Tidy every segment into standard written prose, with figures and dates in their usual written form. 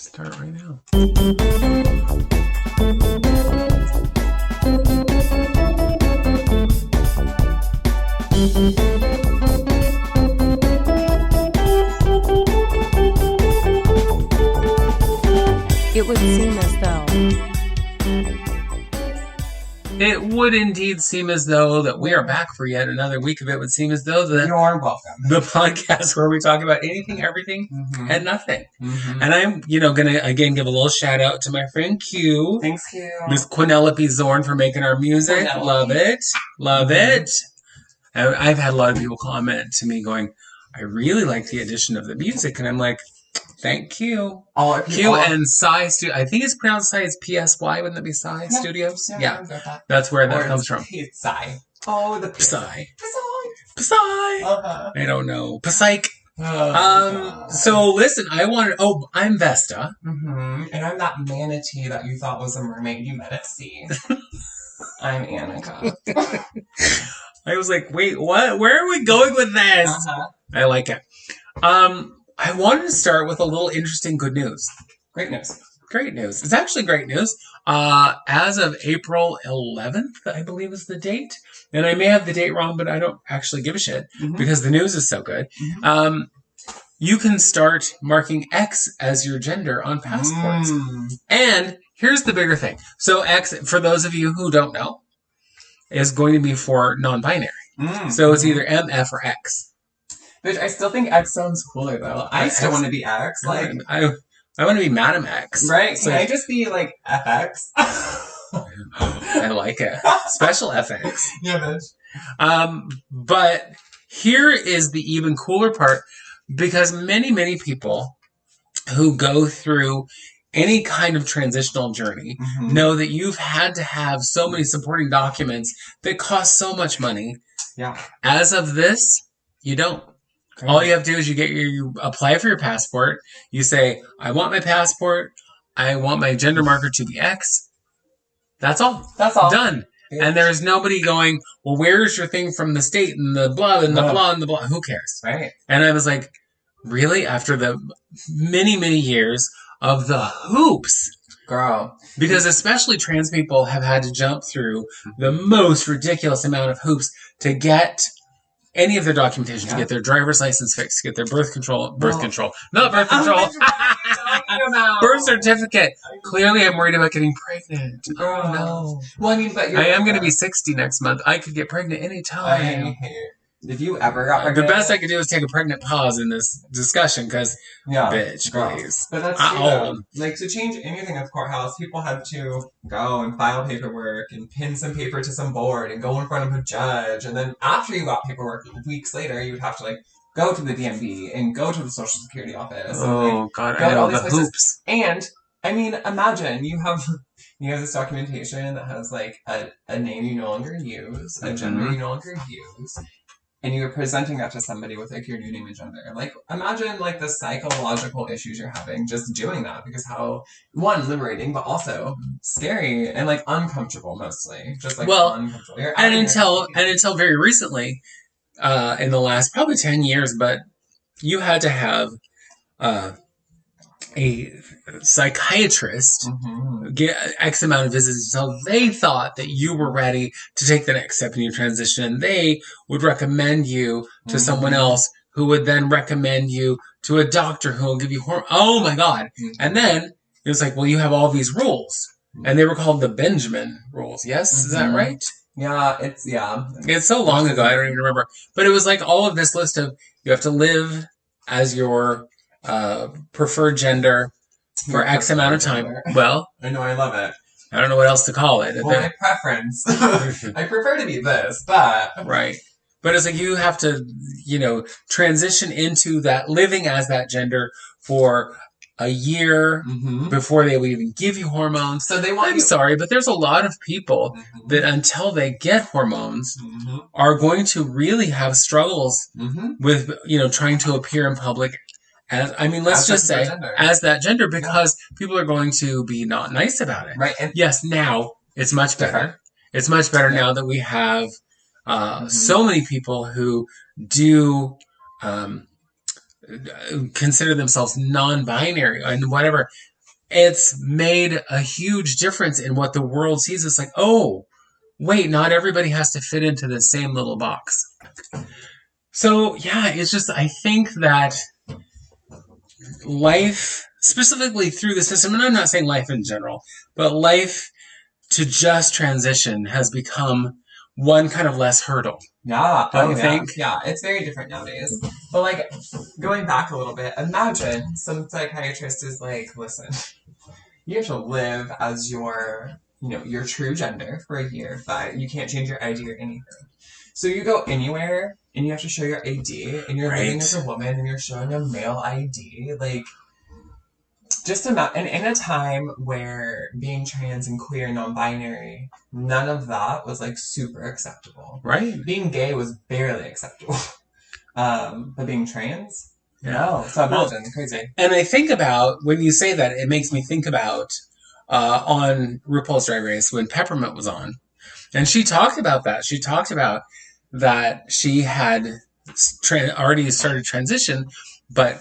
Start right now. It would seem as though. It would indeed seem as though that we are back for yet another week of It Would Seem As Though that You're welcome. The podcast where we talk about anything, everything, and nothing. And I'm, gonna again give a little shout out to my friend Q. Thanks, Q. Miss Quinelope Zorn for making our music. Quinelope. Love it. Love it. And I've had a lot of people comment to me going, I really like the addition of the music. And I'm like, thank you. Q and Psy Studio. I think it's pronounced Psy. It's PSY. Wouldn't that be Psy Studios? Yeah. That's where that comes from. Psy. Oh, the Psy. Psy. I don't know. Psych. So listen, I'm Vesta. And I'm that manatee that you thought was a mermaid you met at sea. I'm Annika. I was like, wait, what? Where are we going with this? I like it. I wanted to start with a little interesting good news. Great news. Great news. It's actually great news. As of April 11th, I believe is the date. And I may have the date wrong, but I don't actually give a shit because the news is so good. You can start marking X as your gender on passports. And here's the bigger thing. So X, for those of you who don't know, is going to be for non-binary. So it's either M, F, or X. Bitch, I still think X sounds cooler, though. I still want to be X. Like, I want to be Madam X. Right? So, can I just be, like, FX? I like it. Special FX. Yeah, bitch. But here is the even cooler part, because many, many people who go through any kind of transitional journey know that you've had to have so many supporting documents that cost so much money. Yeah. As of this, you don't. Great. All you have to do is you apply for your passport. You say, I want my passport. I want my gender marker to be X. That's all. That's all. Done. Yeah. And there's nobody going, well, where's your thing from the state and the blah and the blah and the blah. Who cares? Right. And I was like, really? After the many, many years of the hoops. Girl. Because especially trans people have had to jump through the most ridiculous amount of hoops to get any of their documentation, to get their driver's license fixed, to get their birth control, not birth control, birth certificate. Clearly, I'm worried about getting pregnant. Oh, no. Well, I mean, but I am going to be 60 next month. I could get pregnant anytime. If you ever got pregnant? The best I could do is take a pregnant pause in this discussion, because, bitch, please. But that's true. Like, to change anything at the courthouse, people had to go and file paperwork and pin some paper to some board and go in front of a judge. And then after you got paperwork, weeks later, you would have to, like, go to the DMV and go to the Social Security office. Oh, and, God, I know the hoops. And, I mean, imagine you have this documentation that has, like, a name you no longer use, a gender you no longer use, and you're presenting that to somebody with, like, your new name and gender. Like, imagine, like, the psychological issues you're having just doing that, because how, one, liberating, but also scary and, like, uncomfortable, mostly. Just, like, uncomfortable. And until very recently, in the last probably 10 years, but you had to have a psychiatrist get X amount of visits until they thought that you were ready to take the next step in your transition. And they would recommend you to someone else, who would then recommend you to a doctor who will give you hormones. Oh my God. And then it was like, well, you have all these rules. And they were called the Benjamin rules. Yes? Is that right? Yeah, it's so long ago, I don't even remember. But it was like all of this list of, you have to live as your preferred gender for X amount of time. Well, I know, I love it. I don't know what else to call it. Well, my preference. I prefer to be this, but... Right. But it's like you have to, transition into that, living as that gender for a year before they would even give you hormones. So I'm sorry, but there's a lot of people that until they get hormones are going to really have struggles with, trying to appear in public let's just say as that gender, because people are going to be not nice about it. Right. And yes, now it's much better. It's much better now that we have so many people who do consider themselves non-binary and whatever. it's made a huge difference in what the world sees. It's like, oh, wait, not everybody has to fit into the same little box. So, yeah, it's just, I think that life, specifically through the system, and I'm not saying life in general, but life to just transition has become one kind of less hurdle. Yeah. Don't you think? Yeah, it's very different nowadays. But, like, going back a little bit, imagine some psychiatrist is like, listen, you have to live as your true gender for a year, but you can't change your ID or anything. So you go anywhere, and you have to show your ID, and you're living as a woman, and you're showing a male ID. Like, just and in a time where being trans and queer and non-binary, none of that was, like, super acceptable. Right. Being gay was barely acceptable. But being trans? No. So imagine, crazy. And I think about, when you say that, it makes me think about on RuPaul's Drag Race when Peppermint was on. And she talked about that. She talked about that she had already started transition, but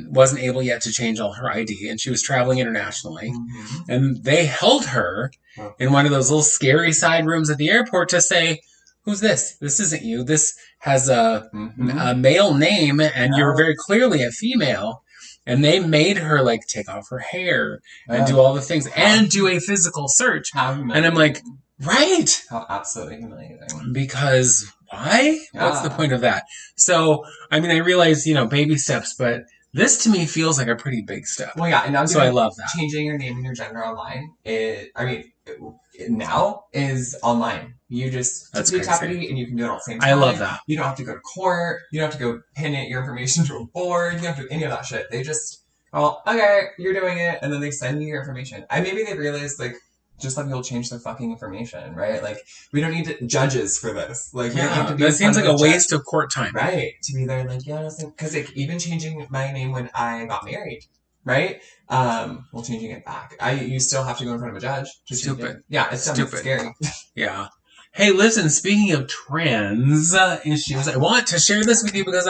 wasn't able yet to change all her ID, and she was traveling internationally. Mm-hmm. And they held her in one of those little scary side rooms at the airport to say, who's this? This isn't you. This has a male name, and you're very clearly a female. And they made her, like, take off her hair and do all the things and do a physical search. And I'm like, right. How absolutely humiliating. Because why? Yeah. What's the point of that? So, I mean, I realize, baby steps, but this to me feels like a pretty big step. Well, yeah, and now so I love that. Changing your name and your gender online, now is online. You just tap it and you can do it all at the same time. I love that. You don't have to go to court. You don't have to go pin your information to a board. You don't have to do any of that shit. They just, okay, you're doing it, and then they send you your information. Maybe they realized, like, just let people change their fucking information, right? Like, we don't need judges for this. Like, we don't have to be. That seems like a waste of court time, right? To be there, like, because even changing my name when I got married, right? Well, changing it back, you still have to go in front of a judge. Stupid. Yeah, it's stupid. It's scary. Yeah. Hey, listen. Speaking of trans issues, I want to share this with you because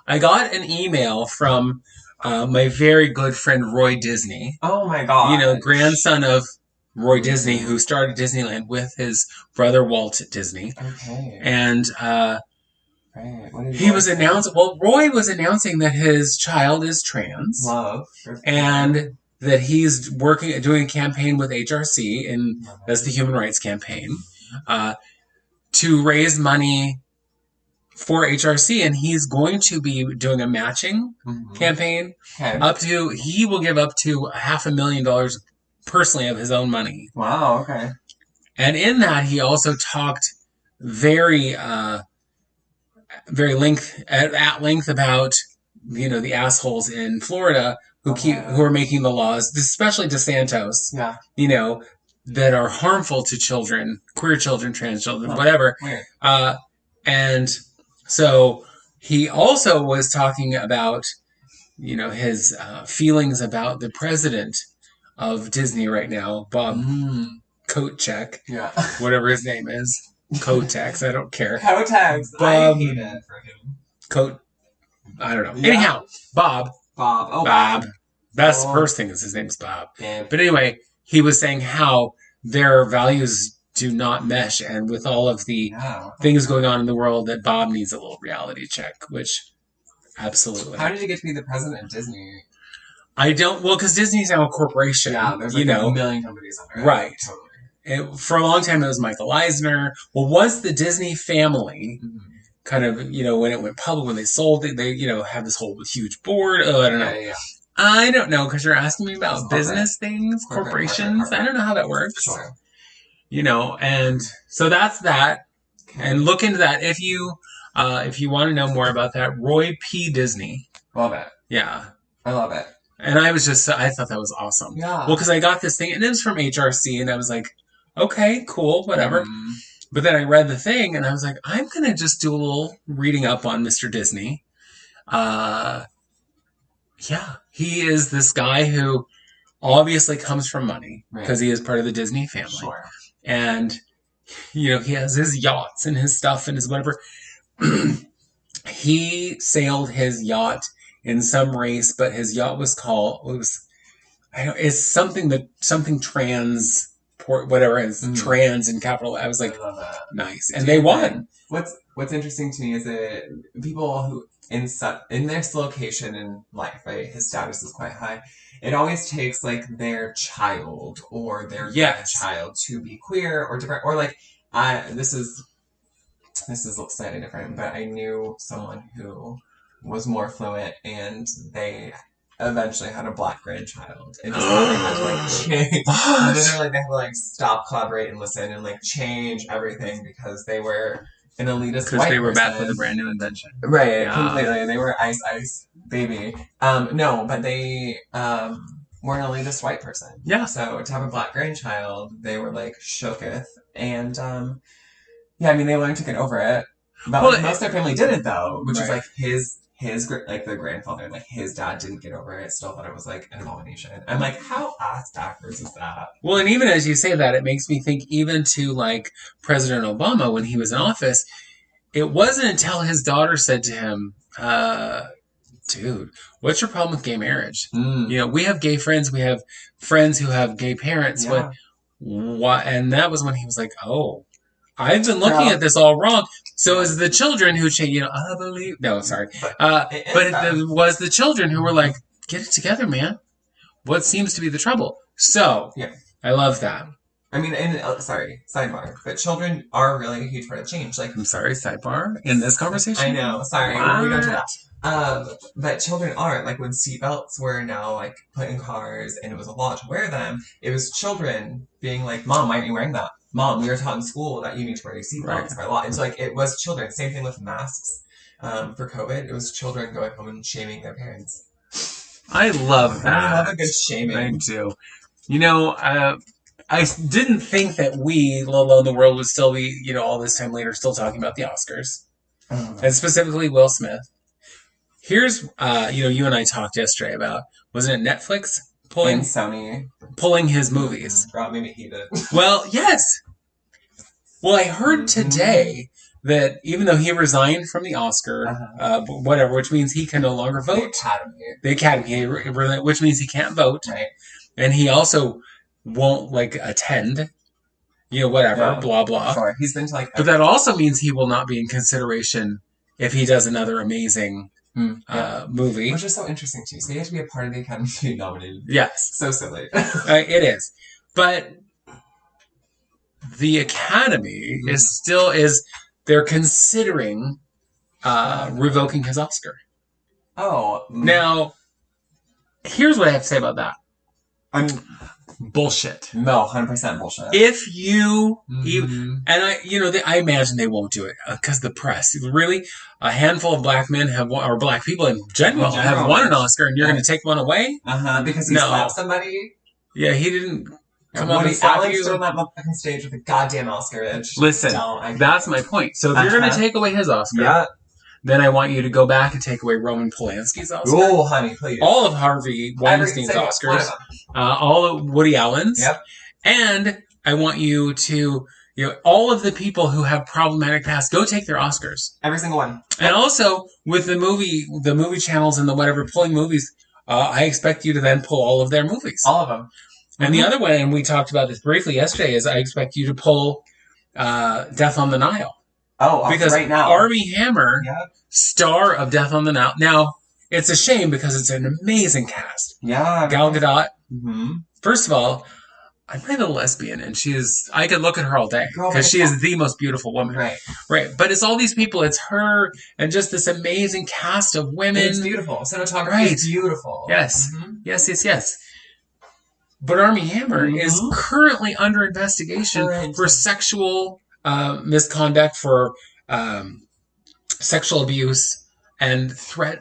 I got an email from my very good friend Roy Disney. Oh my god! Grandson of Roy Disney, who started Disneyland with his brother Walt Disney. Okay. And right. What did he was announcing. Well, Roy was announcing that his child is trans. Love. And that he's doing a campaign with HRC, and that's the Human Rights Campaign, to raise money for HRC, and he's going to be doing a matching campaign. Okay. He will give up to $500,000 personally of his own money. Wow, okay. And in that, he also talked very at length about, the assholes in Florida who are making the laws, especially DeSantis, that are harmful to children, queer children, trans children, whatever. And so he also was talking about, his feelings about the president of Disney right now, Bob Kotick, whatever his name is, Kotex, I don't care. Kotex, I hate it for him. I don't know. Yeah. Anyhow, Bob. Oh, Bob. That's the first thing is his name's Bob. But anyway, he was saying how their values do not mesh, and with all of the things going on in the world, that Bob needs a little reality check, which absolutely. How did you get to be the president of Disney? I don't, because Disney's now a corporation. Yeah, there's like a million companies under it. Right. Totally. For a long time, it was Michael Eisner. Well, once the Disney family kind of, when it went public, when they sold it, they, had this whole huge board. Oh, I don't know. Yeah. I don't know, because you're asking me about business things, corporations. I don't know how that works. Sure. And so that's that. Okay. And look into that if you want to know more about that. Roy P. Disney. Love it. Yeah. I love it. And I thought that was awesome. Yeah. Well, because I got this thing, and it was from HRC, and I was like, okay, cool, whatever. But then I read the thing, and I was like, I'm going to just do a little reading up on Mr. Disney. He is this guy who obviously comes from money, because he is part of the Disney family. Sure. And, he has his yachts and his stuff and his whatever. He sailed his yacht in some race, but his yacht was it's something trans, whatever is trans in capital. I was like, I love that. Nice. And they won. What's interesting to me is that people who in this location in life, right, his status is quite high. It always takes like their child or their grandchild to be queer or different, or like this is slightly different, but I knew someone who was more fluent and they eventually had a black grandchild, and just they had to like change. Literally, they had to like stop, collaborate, and listen, and like change everything because they were an elitist white they were person. back with a brand new invention, right? Completely, they were ice baby. No, but they were an elitist white person. Yeah. So to have a black grandchild, they were like shooketh, and yeah, I mean they learned to get over it. But most of their family didn't though, which is like his like the grandfather, like his dad didn't get over it, still thought it was like an abomination. I'm like, how ass backwards is that? Well, and even as you say that, it makes me think even to like President Obama when he was in office, it wasn't until his daughter said to him, dude, what's your problem with gay marriage? You know, we have gay friends, we have friends who have gay parents, but what? And that was when he was like, oh, I've been looking at this all wrong. So it was the children who changed, you know, I believe. No, sorry. But it was the children who were like, get it together, man. What seems to be the trouble? So, I love that. I mean, and sorry, sidebar, but children are really a huge part of change. Like, I'm sorry, sidebar in this conversation? I know, sorry. We don't do that. But children aren't. Like, when seatbelts were now, like, put in cars and it was a law to wear them, it was children being like, Mom, why aren't you wearing that? Mom, we were taught in school that you need to wear your seatbelts by law. And so, like, it was children. Same thing with masks for COVID. It was children going home and shaming their parents. I love that. I love a good shaming. I do. You know, I didn't think that we, let alone the world, would still be, you know, all this time later, still talking about the Oscars. And specifically Will Smith. Here's, you know, you and I talked yesterday about, wasn't it Netflix? And Sony. Pulling his movies. Brought me to heat it. Well, yes. Well, I heard today that even though he resigned from the Oscar, whatever, which means he can no longer vote. The Academy, which means he can't vote. Right. And he also won't, like, attend, you know, whatever, blah, blah. Sure. He's been to, like... But that also means he will not be in consideration if he does another amazing movie. Which is so interesting, too. So he has to be a part of the Academy to be nominated. Yes. So silly. It is. But the Academy they're considering revoking his Oscar. Oh. Now, here's what I have to say about that. Bullshit. No, 100% bullshit. If you, and I imagine they won't do it because the press, really, a handful of black men or black people in general have won an Oscar, and you're going to take one away? Because he slapped somebody? Yeah, he didn't come up Woody and slap Allen you. stood on that motherfucking stage with a goddamn Oscar, bitch. Listen, that's my point. So if you're going to take away his Oscar, then I want you to go back and take away Roman Polanski's Oscar. Oh, honey, please. All of Harvey Weinstein's Oscars. All of Woody Allen's. Yep. And I want you to, all of the people who have problematic past, go take their Oscars. Every single one. And also, with the movie channels and the whatever pulling movies, I expect you to then pull all of their movies. All of them. And the other one, and we talked about this briefly yesterday, is I expect you to pull Death on the Nile. Oh, because right now. Armie Hammer, star of Death on the Nile. Now, it's a shame because it's an amazing cast. Yeah. Gal Gadot. Mm-hmm. First of all, I played a lesbian, and I could look at her all day because she is the most beautiful woman. Right. Right. But it's all these people. It's her and just this amazing cast of women. And it's beautiful. Cinematography is beautiful. Yes. Mm-hmm. Yes. But Armie Hammer is currently under investigation for sexual misconduct, for sexual abuse and threat,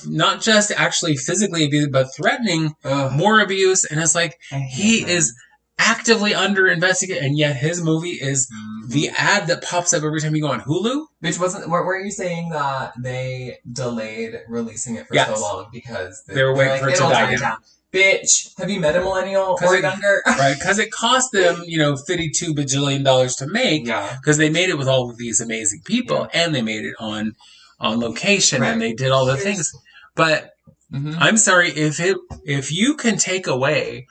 not just actually physically abuse, but threatening more abuse. And it's like, he is actively under investigation, and yet his movie is the ad that pops up every time you go on Hulu. Which weren't you saying that they delayed releasing it for so long because they were waiting for it to die down? Bitch, have you met a millennial or younger? Right, because it cost them, $52 bajillion to make, because they made it with all of these amazing people, and they made it on location, and they did all the things. But Mm-hmm. I'm sorry if you can take away